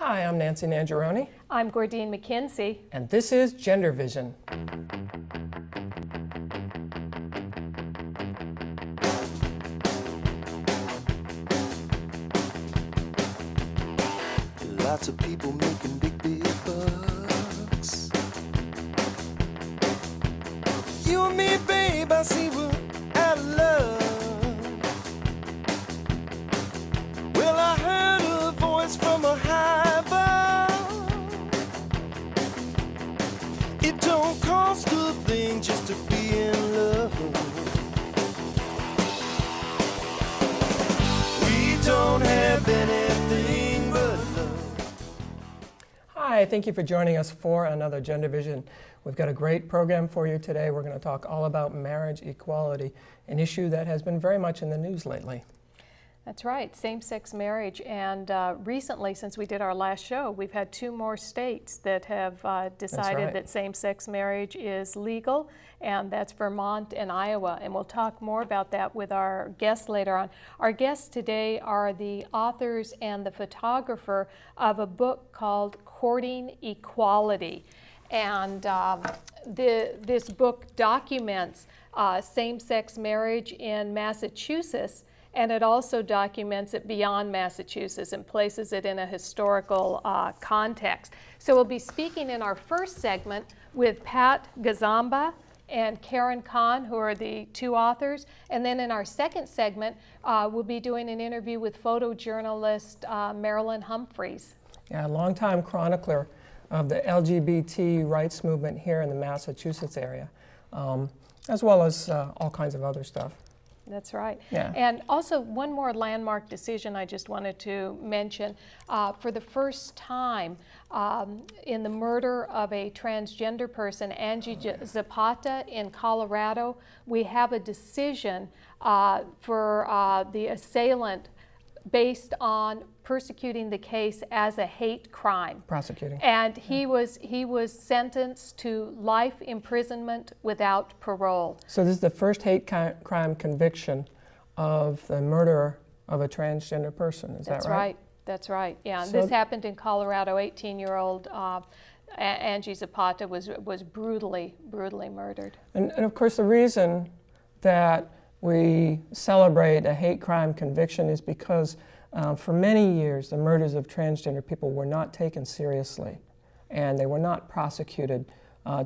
Hi, I'm Nancy Nangeroni. I'm Gordene McKenzie. And this is GenderVision. Lots of people making big bucks. You and me, babe, I see we're out of love. Well, I heard a voice from a high above. It don't cost a thing just to be in love. We don't have anything but love. Hi, thank you for joining us for another GenderVision. We've got a great program for you today. We're going to talk all about marriage equality, an issue that has been very much in the news lately. That's right, same-sex marriage. And recently, since we did our last show, we've had 2 more states that have decided that same-sex marriage is legal, and that's Vermont and Iowa. And we'll talk more about that with our guests later on. Our guests today are the authors and the photographer of a book called Courting Equality. And this book documents same-sex marriage in Massachusetts, and it also documents it beyond Massachusetts and places it in a historical context. So we'll be speaking in our first segment with Pat Gozemba and Karen Kahn, who are the 2 authors. And then in our second segment, we'll be doing an interview with photojournalist Marilyn Humphreys. Yeah, a longtime chronicler of the LGBT rights movement here in the Massachusetts area, as well as all kinds of other stuff. That's right. Yeah. And also one more landmark decision I just wanted to mention. For the first time in the murder of a transgender person, Angie Zapata in Colorado, we have a decision for the assailant based on persecuting the case as a hate crime. Prosecuting. And he was sentenced to life imprisonment without parole. So this is the first hate crime conviction of the murder of a transgender person, is that right? That's right. That's right. Yeah, So this happened in Colorado. 18-year-old Angie Zapata was brutally murdered. And of course the reason that we celebrate a hate crime conviction is because for many years the murders of transgender people were not taken seriously, and they were not prosecuted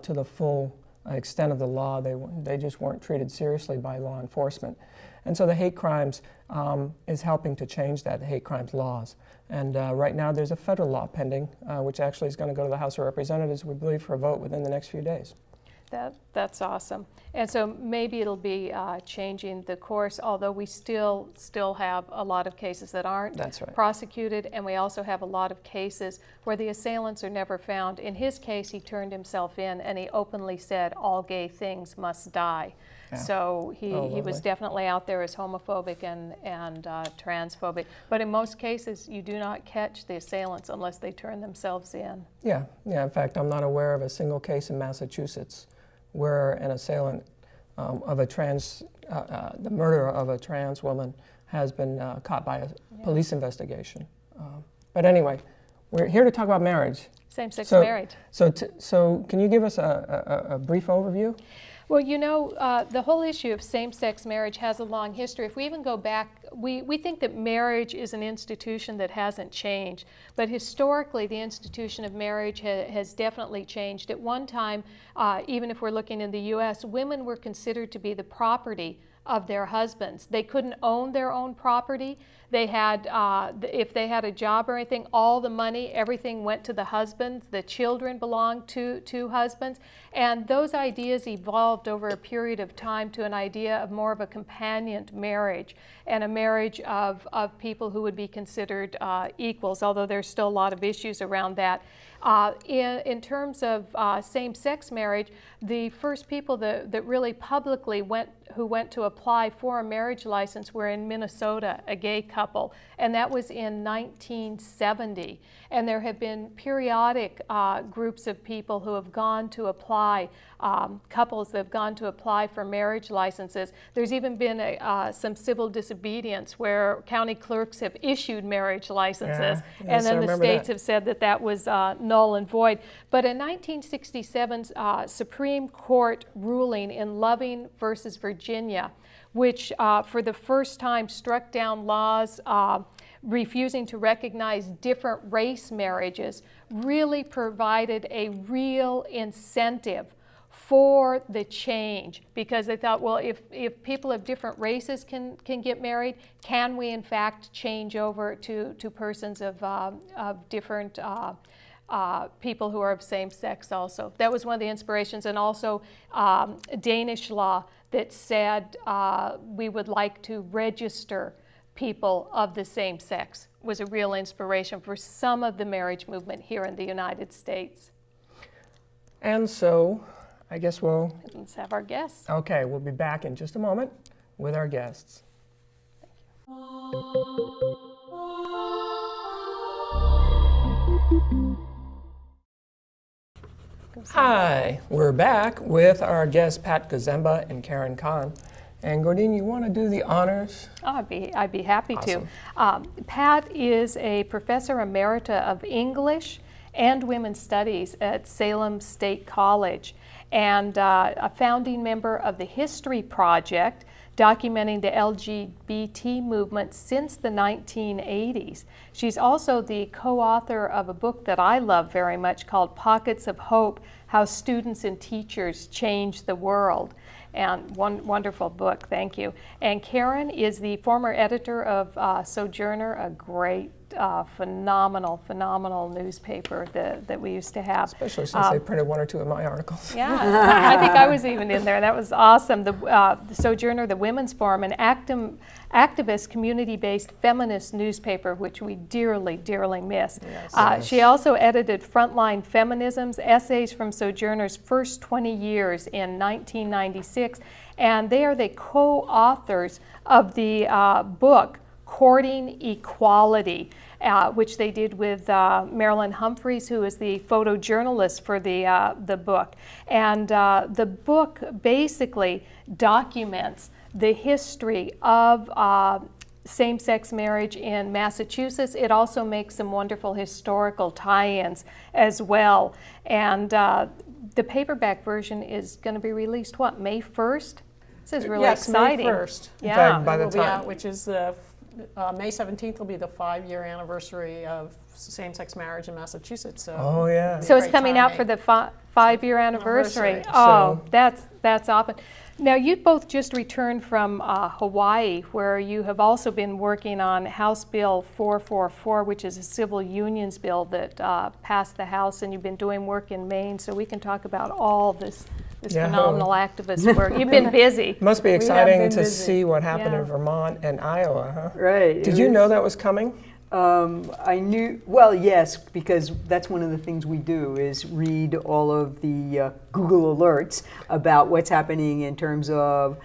to the full extent of the law. They just weren't treated seriously by law enforcement. And so the hate crimes is helping to change that, the hate crimes laws. And right now there's a federal law pending, which actually is going to go to the House of Representatives, we believe, for a vote within the next few days. That's awesome. And so maybe it'll be changing the course, although we still have a lot of cases that aren't prosecuted, and we also have a lot of cases where the assailants are never found. In his case, he turned himself in, and he openly said, all gay things must die. Yeah. So he was definitely out there as homophobic and transphobic. But in most cases, you do not catch the assailants unless they turn themselves in. Yeah. In fact, I'm not aware of a single case in Massachusetts where an assailant of the murder of a trans woman has been caught by a police investigation. But anyway, we're here to talk about marriage. Same-sex marriage. So can you give us a brief overview? Well, you know, the whole issue of same-sex marriage has a long history. If we even go back, we think that marriage is an institution that hasn't changed. But historically, the institution of marriage has definitely changed. At one time, even if we're looking in the U.S., women were considered to be the property of their husbands. They couldn't own their own property. They had, if they had a job or anything, all the money, everything went to the husbands. The children belonged to husbands. And those ideas evolved over a period of time to an idea of more of a companioned marriage and a marriage of people who would be considered equals, although there's still a lot of issues around that. In terms of same-sex marriage, the first people that really publicly went who went to apply for a marriage license were in Minnesota, a gay couple, and that was in 1970. And there have been periodic groups of people who have gone to apply, couples that have gone to apply for marriage licenses. There's even been some civil disobedience where county clerks have issued marriage licenses, and then the states have said that that was null and void. But a 1967 Supreme Court ruling in Loving versus Virginia, which for the first time struck down laws refusing to recognize different race marriages, really provided a real incentive for the change, because they thought, well, if people of different races can get married, can we in fact change over to persons of different people who are of same sex also. That was one of the inspirations, and also Danish law that said we would like to register people of the same sex was a real inspiration for some of the marriage movement here in the United States. And so, I guess let's have our guests. Okay, we'll be back in just a moment with our guests. Hi, we're back with our guests Pat Gozemba and Karen Kahn. And Gordene, you want to do the honors? Oh, I'd be happy Awesome. to. Pat is a professor emerita of English and Women's Studies at Salem State College, and a founding member of the History Project, documenting the LGBT movement since the 1980s. She's also the co-author of a book that I love very much called Pockets of Hope: How Students and Teachers Change the World. And wonderful book, thank you. And Karen is the former editor of Sojourner, a great, phenomenal newspaper that we used to have. Especially since they printed one or two of my articles. Yeah, I think I was even in there. That was awesome. The Sojourner, the Women's Forum, an activist, community-based feminist newspaper, which we dearly, dearly miss. Yes. She also edited Frontline Feminisms, essays from Sojourner's first 20 years in 1996, and they are the co-authors of the book Courting Equality, which they did with Marilyn Humphreys, who is the photojournalist for the book. And the book basically documents the history of same-sex marriage in Massachusetts. It also makes some wonderful historical tie-ins as well. And the paperback version is going to be released, what, May 1st? This is really exciting. May 1st. In fact, by the Will be time, out, which is May 17th will be the 5-year anniversary of same-sex marriage in Massachusetts. So oh yeah. So it's coming out for the 5-year anniversary. Anniversary. Oh, that's awesome. Now, you both just returned from Hawaii, where you have also been working on House Bill 444, which is a civil unions bill that passed the House, and you've been doing work in Maine, so we can talk about all this phenomenal activist work. You've been busy. Must be exciting to busy. see what happened Yeah. in Vermont and Iowa, huh? Right. Did you know that was coming? I knew, well, yes, because that's one of the things we do is read all of the Google alerts about what's happening in terms of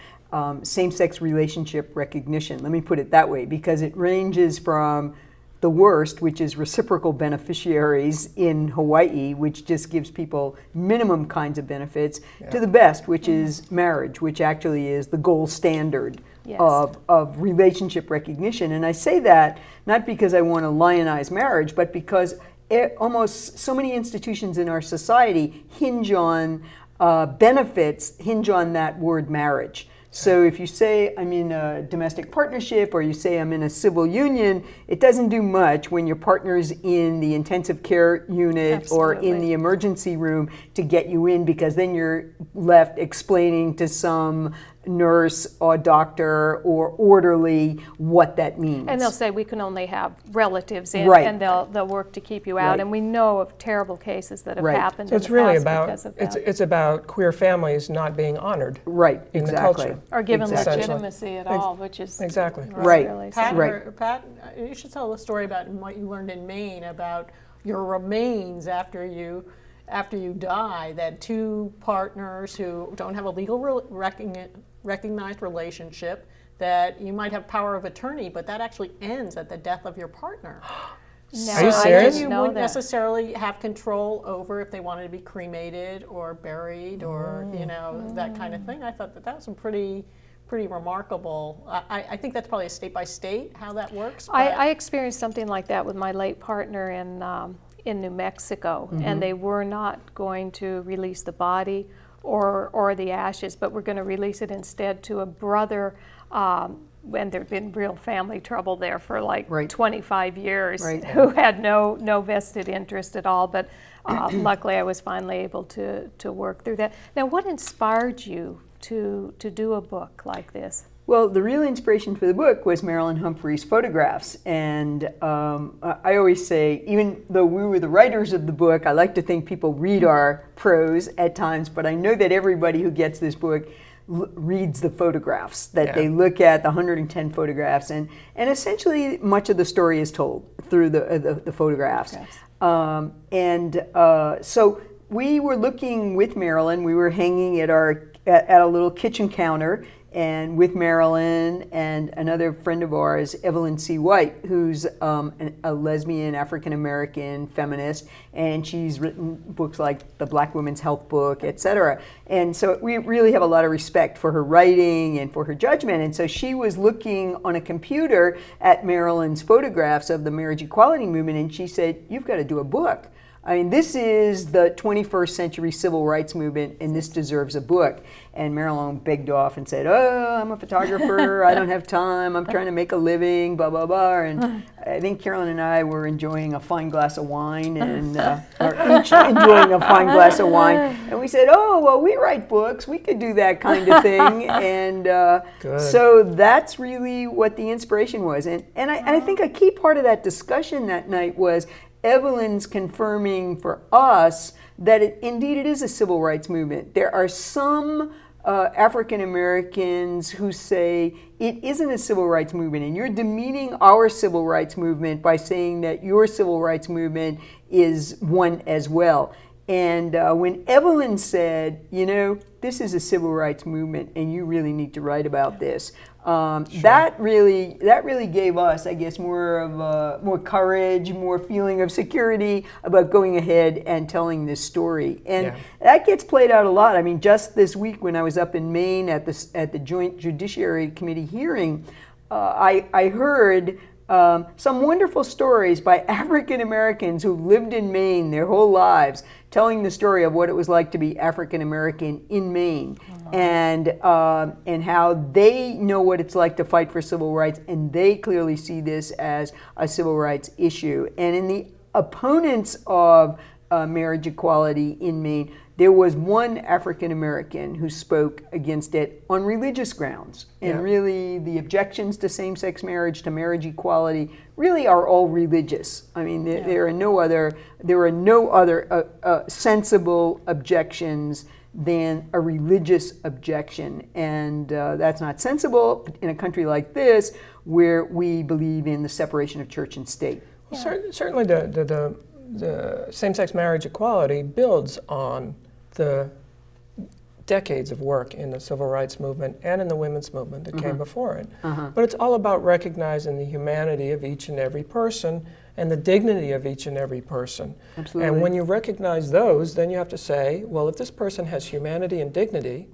same-sex relationship recognition. Let me put it that way, because it ranges from the worst, which is reciprocal beneficiaries in Hawaii, which just gives people minimum kinds of benefits, to the best, which is marriage, which actually is the gold standard of relationship recognition. And I say that not because I want to lionize marriage, but because almost so many institutions in our society hinge on benefits, hinge on that word marriage. So if you say I'm in a domestic partnership or you say I'm in a civil union, it doesn't do much when your partner's in the intensive care unit or in the emergency room to get you in, because then you're left explaining to some nurse or doctor or orderly what that means. And they'll say we can only have relatives in, Right. and they'll work to keep you out. Right. And we know of terrible cases that have Right. happened So in it's the really past about because of that. it's about queer families not being honored Right, in the exactly. culture. or given Exactly. legitimacy at all, which is Exactly. Right. really Pat, sad. Right. Pat, you should tell a story about what you learned in Maine about your remains after you recognized relationship that you might have power of attorney, but that actually ends at the death of your partner. No, Are you I serious? didn't You know wouldn't that. necessarily have control over if they wanted to be cremated or buried or that kind of thing. I thought that was some pretty remarkable. I think that's probably a state by state how that works. I experienced something like that with my late partner in New Mexico, and they were not going to release the body or the ashes, but were going to release it instead to a brother. And there'd been real family trouble there for like 25 years, who had no vested interest at all. But luckily, I was finally able to work through that. Now, what inspired you to do a book like this? Well, the real inspiration for the book was Marilyn Humphrey's photographs. And I always say, even though we were the writers of the book, I like to think people read our prose at times, but I know that everybody who gets this book reads the photographs, that they look at the 110 photographs, and essentially much of the story is told through the photographs. So we were looking with Marilyn, we were hanging at a little kitchen counter, and with Marilyn and another friend of ours, Evelyn C. White, who's a lesbian African-American feminist, and she's written books like the Black Women's Health Book, etc. And so we really have a lot of respect for her writing and for her judgment. And so she was looking on a computer at Marilyn's photographs of the marriage equality movement, and she said, "You've got to do a book. I mean, this is the 21st century civil rights movement, and this deserves a book." And Marilyn begged off and said, "Oh, I'm a photographer. I don't have time. I'm trying to make a living, blah, blah, blah." And I think Carolyn and I were enjoying a fine glass of wine, and or each enjoying a fine glass of wine. And we said, "Oh, well, we write books. We could do that kind of thing." And so that's really what the inspiration was. And I think a key part of that discussion that night was Evelyn's confirming for us that indeed it is a civil rights movement. There are some African Americans who say it isn't a civil rights movement, and you're demeaning our civil rights movement by saying that your civil rights movement is one as well. And when Evelyn said, this is a civil rights movement, and you really need to write about this, that really gave us, I guess, more courage, more feeling of security about going ahead and telling this story. And that gets played out a lot. I mean, just this week when I was up in Maine at the Joint Judiciary Committee hearing, I heard some wonderful stories by African Americans who lived in Maine their whole lives, telling the story of what it was like to be African American in Maine, and how they know what it's like to fight for civil rights, and they clearly see this as a civil rights issue. And in the opponents of marriage equality in Maine, there was one African American who spoke against it on religious grounds. And really, the objections to same-sex marriage, to marriage equality, really are all religious. I mean, there are no other sensible objections than a religious objection. And that's not sensible in a country like this, where we believe in the separation of church and state. Well, certainly the same-sex marriage equality builds on the decades of work in the civil rights movement and in the women's movement that came before it. But it's all about recognizing the humanity of each and every person and the dignity of each and every person. Absolutely. And when you recognize those, then you have to say, well, if this person has humanity and dignity,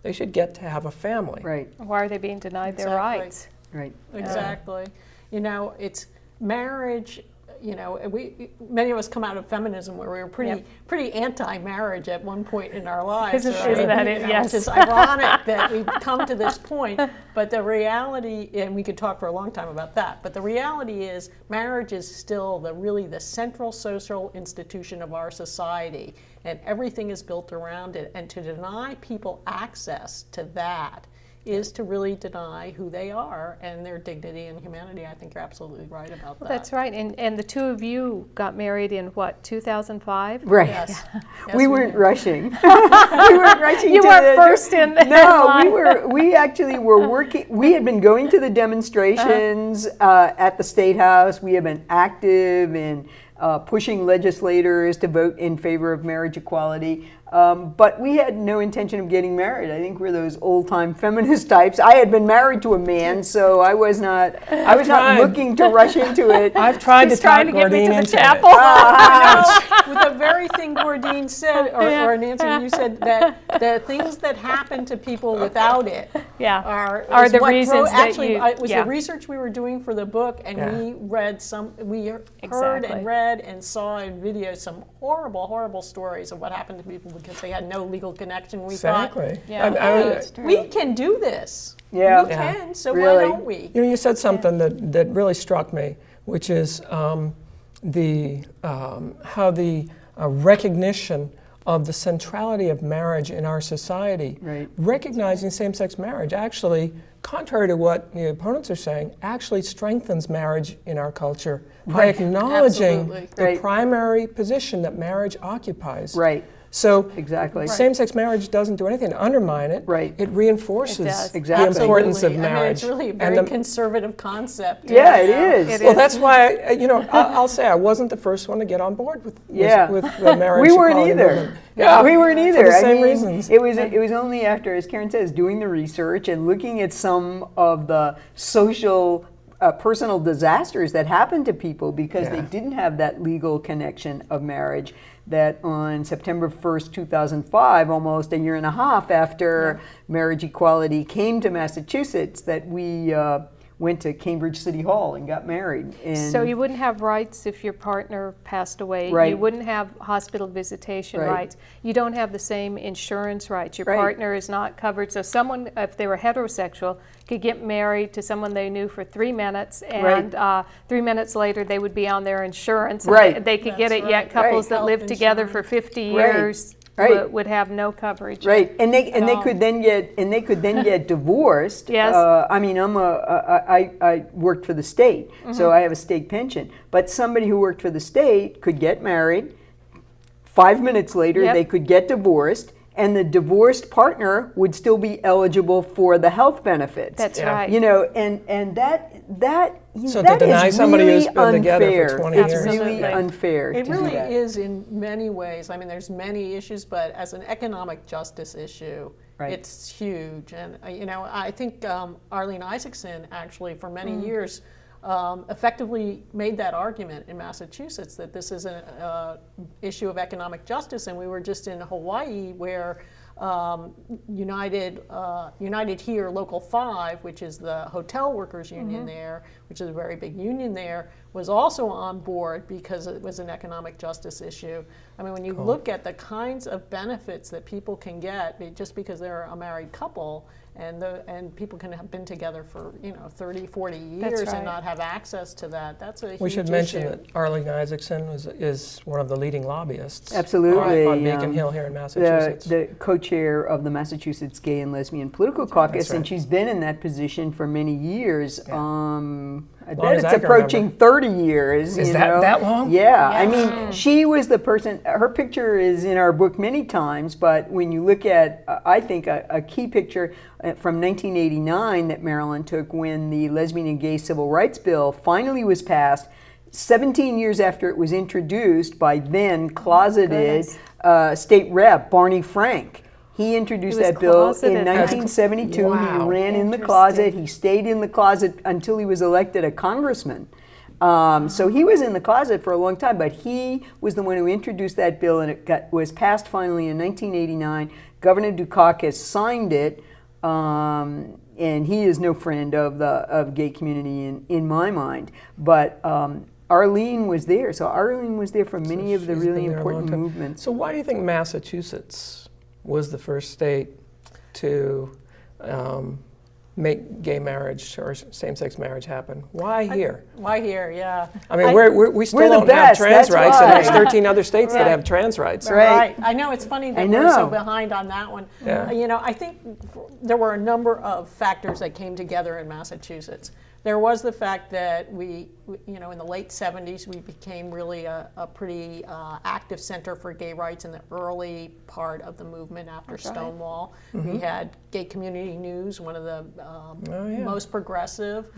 they should get to have a family. Right. Why are they being denied their rights? Right. Exactly. It's marriage. Many of us come out of feminism where we were pretty anti-marriage at one point in our lives. Isn't that it? Yes. It's ironic that we've come to this point, but the reality, and we could talk for a long time about that, but the reality is marriage is still the central social institution of our society, and everything is built around it. And to deny people access to that is to really deny who they are and their dignity and humanity. I think you're absolutely right about that. That's right. And the two of you got married in what, 2005? Right. Yes. We weren't rushing. We weren't rushing. You weren't first in No, we actually were working. We had been going to the demonstrations at the State House. We have been active in pushing legislators to vote in favor of marriage equality. But we had no intention of getting married. I think we're those old-time feminist types. I had been married to a man, so I was not looking to rush into it. I've tried to talk Gordene into chapel. With the very thing Gordene said, or Nancy, you said that the things that happen to people without it are the reasons it was the research we were doing for the book, and we heard and read and saw in videos some horrible stories of what happened to people because they had no legal connection. We thought, we can do this. Yeah. We can, so really. why don't we? You said something that really struck me, which is how the recognition of the centrality of marriage in our society, recognizing same-sex marriage actually, contrary to what the opponents are saying, actually strengthens marriage in our culture by acknowledging the primary position that marriage occupies. Right. So exactly. Same-sex marriage doesn't do anything to undermine it. Right. It reinforces the importance of marriage. I mean, it's really a very conservative concept. Yeah, it is. Well, that's why I'll say I wasn't the first one to get on board with the marriage. We weren't either. Yeah, we weren't either. For the same reasons. It was only after, as Karen says, doing the research and looking at some of the social personal disasters that happened to people because they didn't have that legal connection of marriage, that on September 1st, 2005, almost a year and a half after marriage equality came to Massachusetts, that we went to Cambridge City Hall and got married. And so you wouldn't have rights if your partner passed away. Right. You wouldn't have hospital visitation rights. You don't have the same insurance rights. Your partner is not covered. So someone, if they were heterosexual, could get married to someone they knew for 3 minutes, and 3 minutes later they would be on their insurance. And they could get it. Yet couples that lived together for 50 years would have no coverage. Right, and they could then get divorced. Yes. I mean, I worked for the state, so I have a state pension. But somebody who worked for the state could get married. 5 minutes later, they could get divorced, and the divorced partner would still be eligible for the health benefits. That's right. And that so that to deny is somebody really who's been together for 20 it's years. really unfair. It to really do that. is in many ways. I mean, there's many issues, but as an economic justice issue, it's huge. And I think Arlene Isaacson actually, for many years, effectively made that argument in Massachusetts that this is an issue of economic justice. And we were just in Hawaii where United Here Local 5, which is the hotel workers union there, which is a very big union there, was also on board because it was an economic justice issue. I mean, when you look at the kinds of benefits that people can get just because they're a married couple, and people can have been together for 30, 40 years and not have access to that. That's a huge issue. We should mention that Arlene Isaacson is one of the leading lobbyists. Absolutely. On Beacon Hill here in Massachusetts. The co-chair of the Massachusetts Gay and Lesbian Political Caucus, and she's been in that position for many years. I bet it's approaching 30 years. Is that long? Yeah. I mean, she was the person, her picture is in our book many times, but when you look at, I think, a key picture from 1989 that Maryland took when the Lesbian and Gay Civil Rights Bill finally was passed, 17 years after it was introduced by then closeted state rep Barney Frank. He introduced that bill in 1972. Wow. He ran in the closet. He stayed in the closet until he was elected a congressman. So he was in the closet for a long time, but he was the one who introduced that bill, and it was passed finally in 1989. Governor Dukakis signed it, and he is no friend of the gay community in my mind. But Arlene was there. So Arlene was there for many of the really important movements. So why do you think Massachusetts was the first state to make gay marriage or same-sex marriage happen? Why here? Why here? Yeah. I mean, we still don't have trans rights, and there's 13 other states that have trans rights. Right. I know it's funny that we're so behind on that one. Yeah. I think there were a number of factors that came together in Massachusetts. there was the fact that we in the late 70s, we became really a pretty active center for gay rights in the early part of the movement after Stonewall. We had Gay Community News, one of the most progressive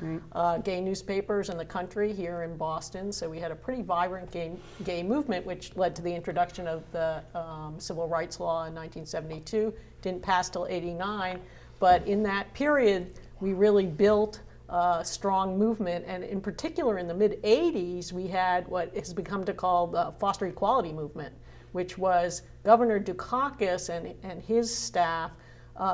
gay newspapers in the country here in Boston. So we had a pretty vibrant gay movement, which led to the introduction of the Civil Rights Law in 1972. Didn't pass till '89, but in that period, we really built a strong movement, and in particular in the mid-'80s, we had what has become to call the foster equality movement, which was Governor Dukakis and his staff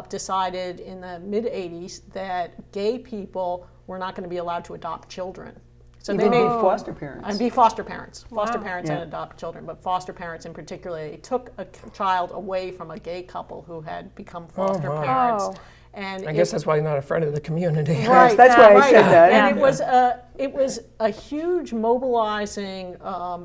decided in the mid-'80s that gay people were not going to be allowed to adopt children. So they made foster parents. And be foster parents. Foster Wow. parents and adopt children, but foster parents in particular, they took a child away from a gay couple who had become foster parents. Oh. I guess that's why you're not a friend of the community. Right, That's why I said that. And it was a huge mobilizing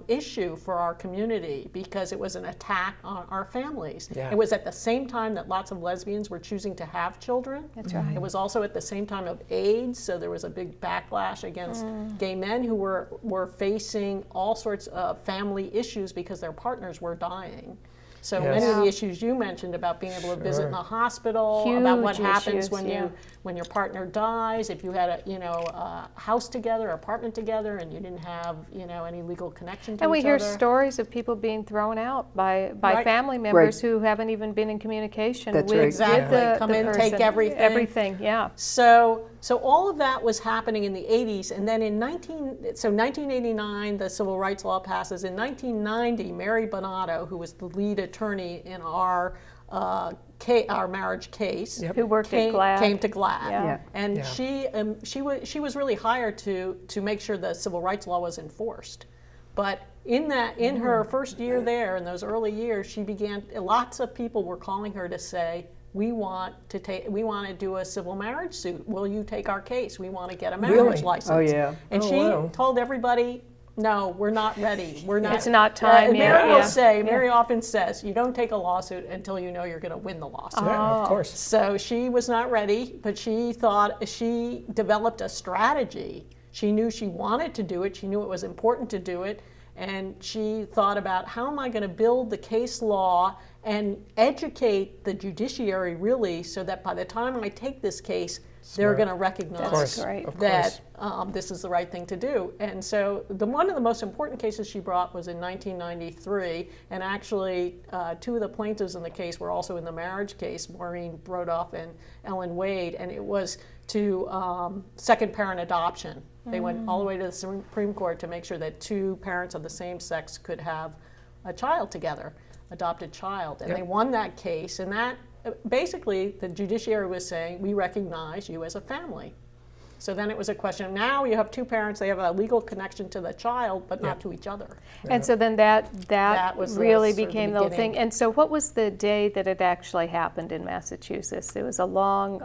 issue for our community because it was an attack on our families. Yeah. It was at the same time that lots of lesbians were choosing to have children. That's right. It was also at the same time of AIDS, so there was a big backlash against gay men who were facing all sorts of family issues because their partners were dying. So Yes. many of the issues you mentioned about being able to visit in the hospital, about what Huge happens issues, when your partner dies, if you had a house together, apartment together, and you didn't have any legal connection to And we each hear other. stories of people being thrown out by Right. family members who haven't even been in communication That's with, right. Exactly. with the, Come the in, person. take everything. Everything, yeah. So all of that was happening in the 80s, and then in 1989, the Civil Rights Law passes. In 1990, Mary Bonato, who was the lead attorney in our marriage case, Who worked at GLAAD. came to GLAAD, Yeah. and Yeah. she was really hired to make sure the civil rights law was enforced. But in her first year there, in those early years, she began. Lots of people were calling her to say, we want to do a civil marriage suit. Will you take our case? We want to get a marriage license. Oh, yeah. And Oh, she wow. told everybody, no, we're not ready. We're not. It's not time yet, Mary will yeah. say, Mary often says, you don't take a lawsuit until you know you're going to win the lawsuit. Yeah, of course. So she was not ready, but she developed a strategy. She knew she wanted to do it. She knew it was important to do it. And she thought about, how am I going to build the case law and educate the judiciary really so that by the time I take this case, they're going to recognize Of course, great. of that course. this is the right thing to do. And so one of the most important cases she brought was in 1993, and actually two of the plaintiffs in the case were also in the marriage case, Maureen Brodoff and Ellen Wade, and it was to second parent adoption. They went all the way to the Supreme Court to make sure that two parents of the same sex could have a child together, adopted child, and they won that case, and that basically the judiciary was saying, we recognize you as a family. So then it was a question of, now you have two parents, they have a legal connection to the child, but not to each other. And so then that was the really sort of the became the whole beginning. thing. And so what was the day that it actually happened in Massachusetts? It was a long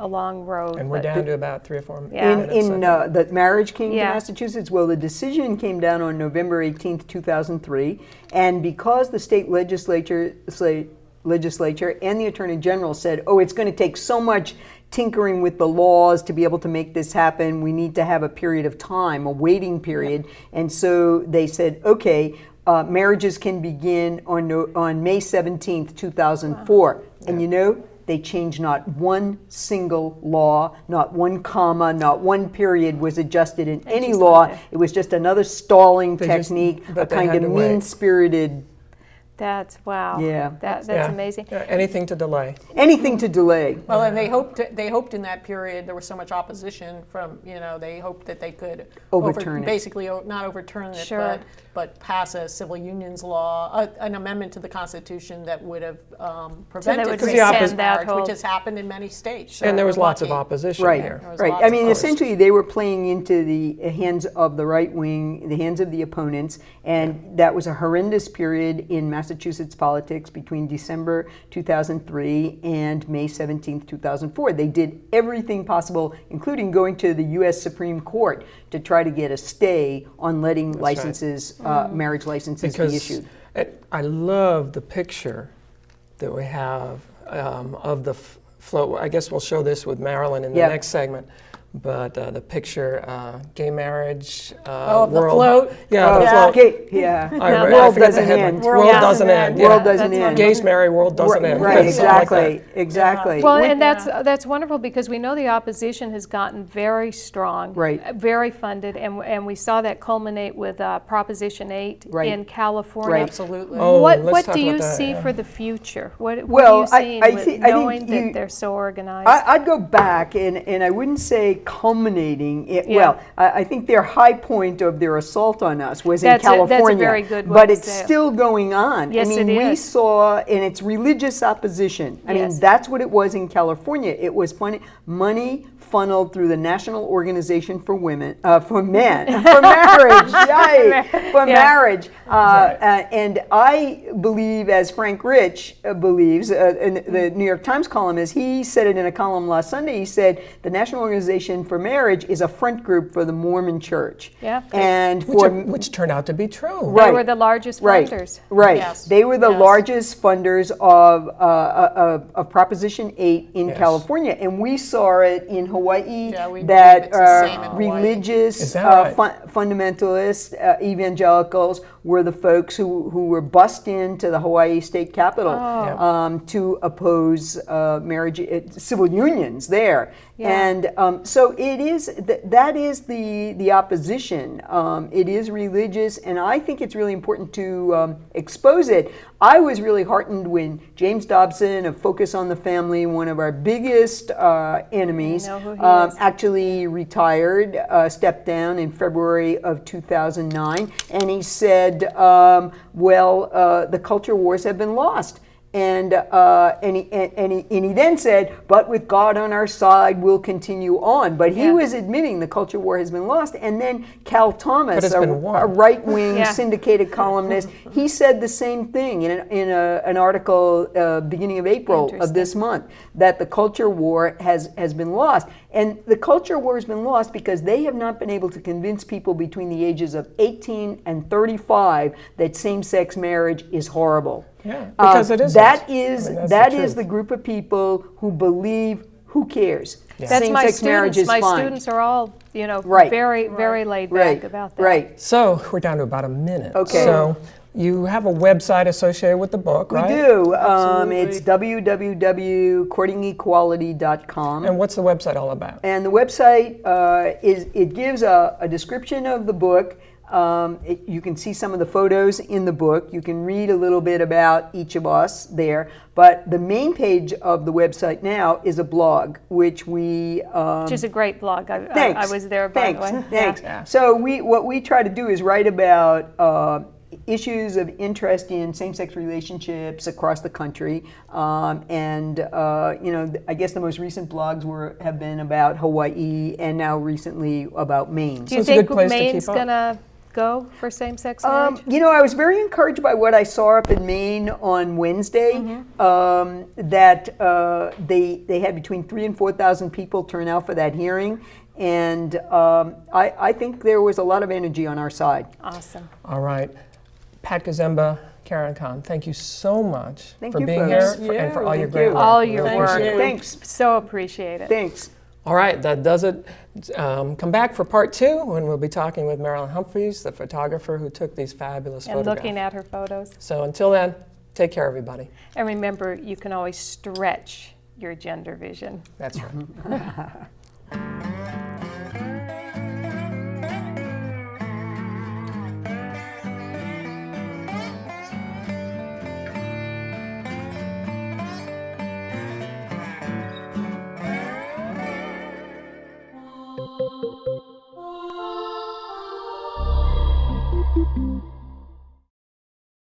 road. And we're but- down to about 3 or 4 Yeah. minutes. The marriage came Yeah. to Massachusetts. Well, the decision came down on November 18th, 2003, and because the state legislature and the Attorney General said, oh, it's going to take so much tinkering with the laws to be able to make this happen, we need to have a period of time, a waiting period. And so they said, okay, marriages can begin on May 17th, 2004. Wow. And they changed not one single law, not one comma, not one period was adjusted in any law. It was just another stalling technique, a kind of mean-spirited. That's wow. Yeah. That's amazing. Yeah, anything to delay. Anything to delay. Well, and they hoped in that period there was so much opposition from, they hoped that they could overturn it. Basically not overturn it, Sure. but pass a civil unions law, an amendment to the Constitution that would have prevented rescind marriage, that which has happened in many states. And there was lots of lucky. opposition Right, here. was right. lots I of mean, opposition. essentially, they were playing into the hands of the right wing, the hands of the opponents, and that was a horrendous period in Massachusetts politics between December 2003 and May 17th, 2004. They did everything possible, including going to the U.S. Supreme Court to try to get a stay on letting licenses, marriage licenses be issued. I love the picture that we have of the float. I guess we'll show this with Marilyn in the next segment. but the picture, gay marriage Oh, the world. float. Yeah, the Yeah. float. Okay, yeah. I World forget the doesn't headline. end. World doesn't end. Yeah. World doesn't That's end. Gays marry, world doesn't end. Right, Something like that. exactly, exactly. Well, We- and that's wonderful because we know the opposition has gotten very strong, Right. very funded, and we saw that culminate with Proposition 8 Right. in California. Right. Absolutely. Oh, what let's talk do you about that, see yeah. for the future? What Well, are you seeing I with think knowing that you- they're so organized? I'd go back, and I wouldn't say culminating. Yeah. Well, I think their high point of their assault on us was That's in a- that's a California. very good way but to it's say it. still going on. Yes, I mean, it we is. saw, and it's religious opposition. I Yes. mean, that's what it was in California. It was money funneled through the National Organization for Women, for Men, for marriage, yay, for Yeah. marriage. And I believe, as Frank Rich believes, in the New York Times columnist, he said it in a column last Sunday. He said the National Organization for Marriage is a front group for the Mormon Church. Yeah. And for Which turned out to be true. They right. were the largest Right, funders. right. Yes, They were the yes. largest funders of Proposition 8 in Yes. California, and we saw it in Hawaii. Yeah, we believe that it's the same in Hawaii. religious Is that right? fundamentalists, evangelicals, were the folks who were bussed into the Hawaii State Capitol Oh. to oppose marriage, civil unions there. Yeah. And so it is that is the opposition. It is religious, and I think it's really important to expose it. I was really heartened when James Dobson of Focus on the Family, one of our biggest enemies, I know who he is. actually retired, stepped down in February of 2009, and he said, the culture wars have been lost. And he then said, but with God on our side, we'll continue on. But he Yeah. was admitting the culture war has been lost. And then Cal Thomas, it's been won. a right-wing Yeah. syndicated columnist, he said the same thing in an article beginning of April of this month, that the culture war has been lost. And the culture war has been lost because they have not been able to convince people between the ages of 18 and 35 that same-sex marriage is horrible. Yeah, because it isn't. That is I mean, that's that the is truth. the group of people who believe, who cares? Yeah. That's my Same-sex marriage students. is My fine. students are all, Right. very laid back Right, about that. right. So we're down to about a minute. Okay. So you have a website associated with the book, We right? do. Absolutely. It's www.courtingequality.com. And what's the website all about? And the website it gives a description of the book. You can see some of the photos in the book. You can read a little bit about each of us there. But the main page of the website now is a blog, which we Which is a great blog. I thanks. was there, by Thanks. the way. Thanks. Yeah. So what we try to do is write about issues of interest in same-sex relationships across the country, and I guess the most recent blogs have been about Hawaii, and now recently about Maine. Do you it's a good think place to keep Maine's up. going to go for same-sex marriage? I was very encouraged by what I saw up in Maine on Wednesday. That they had between 3,000 and 4,000 people turn out for that hearing, and I think there was a lot of energy on our side. Awesome. All right. Pat Gozemba, Karen Kahn, thank you so much Thank for you, being folks. here and for all your Thank great you. work. All We your really work. appreciate it. Thanks. So appreciate it. Thanks. All right, that does it. Come back for part 2 when we'll be talking with Marilyn Humphreys, the photographer who took these fabulous And photographs. looking at her photos. So until then, take care, everybody. And remember, you can always stretch your gender vision. That's right. Thank you.